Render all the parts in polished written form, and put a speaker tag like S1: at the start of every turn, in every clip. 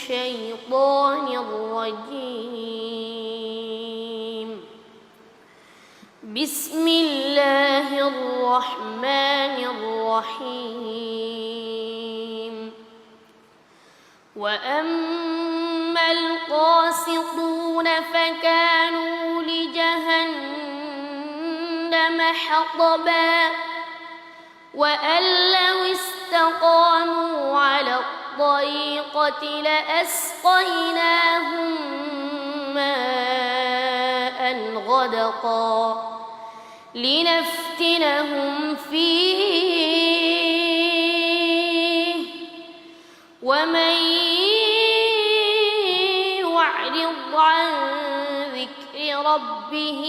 S1: الشيطان الرجيم. بسم الله الرحمن الرحيم. وأما القاسطون فكانوا لجهنم حطبا وأن لو استقاموا على الطريقة لأسقيناهم ماء غدقا لنفتنهم فيه ومن يعرض عن ذكر ربه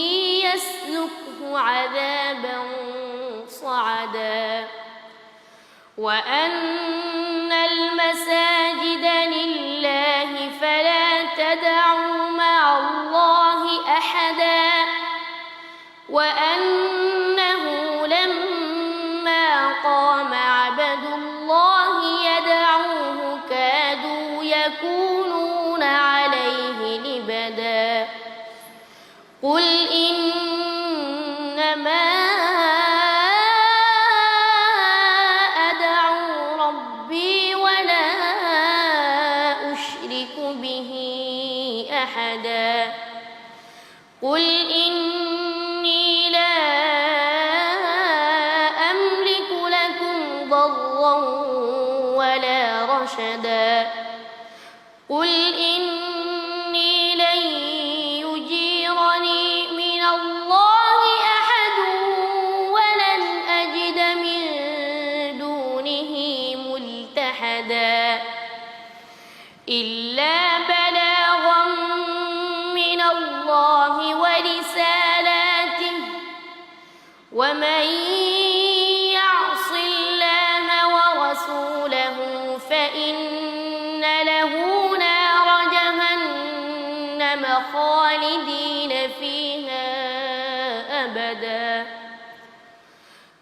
S1: يسلكه عذابا صعدا. وأن المساجد لله فلا تدعوا مع الله أحدا وأنه لما قام عبد الله يدعوه كادوا يكونون عليه لبدا. قل إنما أدعو ربي ولا أشرك به أحدا. قل إني لا أملك لكم ضرا ولا رشدا. قل إني لن يجيرني من الله أحد ولن أجد من دونه ملتحدا إلا بلاغا من الله ورسالاته ومن يعص الله ورسوله فإن له نار جهنم خالدين فيها أبدا.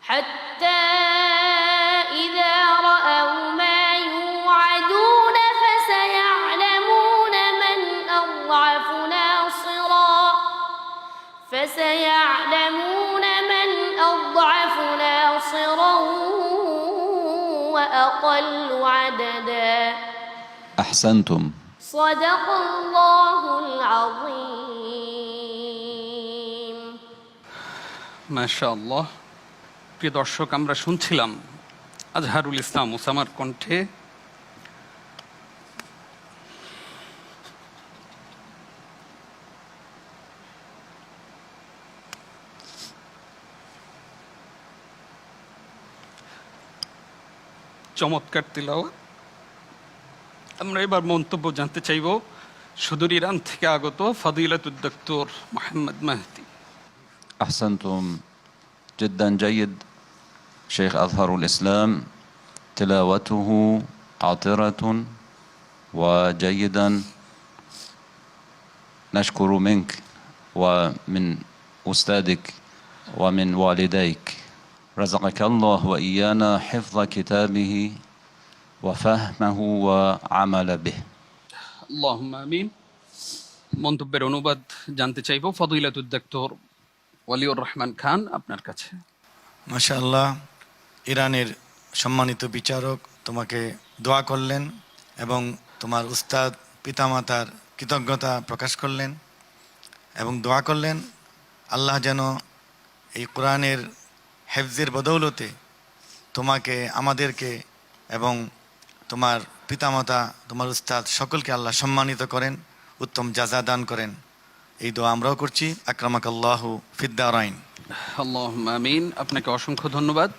S1: حتى إذا رأوا ما يوعدون فسيعلمون من أضعف ناصرا وأقل عددا.
S2: أحسنتم.
S1: صدق الله العظيم.
S3: মাশাআল্লাহ। প্রিয় দর্শক, আমরা শুনছিলাম আজহারুল ইসলাম ওসামার কণ্ঠে চমৎকার তিলাওয়াত। আমরা এবার মন্তব্য জানতে চাইব সুদূর ইরান থেকে আগত ফদিলাতুদ ডক্টর মোহাম্মদ মাহদি।
S2: أحسنتم جدا جيد شيخ أزهر الإسلام، تلاوته عطرة وجيدا. نشكر منك ومن أستاذك ومن والديك، رزقك الله وإيانا حفظ كتابه وفهمه وعمل به.
S3: আল্লাহুম্মা আমিন। মন্তব্যের অনুবাদ জানতে চাইব ফদিলাতুদ ডক্টর ওয়ালিউর রহমান খান, আপনার কাছে।
S4: মাশাআল্লাহ, ইরানের সম্মানিত বিচারক তোমাকে দোয়া করলেন এবং তোমার উস্তাদ পিতামাতার কৃতজ্ঞতা প্রকাশ করলেন এবং দোয়া করলেন আল্লাহ যেন এই কোরআনের হেফজের বদৌলতে তোমাকে, আমাদেরকে এবং তোমার পিতামাতা, তোমার উস্তাদ সকলকে আল্লাহ সম্মানিত করেন, উত্তম জাযা দান করেন। এই দোয়া আমরাও করছি। আকরামাকাল্লাহু ফিদ দারাইন।
S3: আল্লাহুম্মা আমিন। আপনাকে অসংখ্য ধন্যবাদ।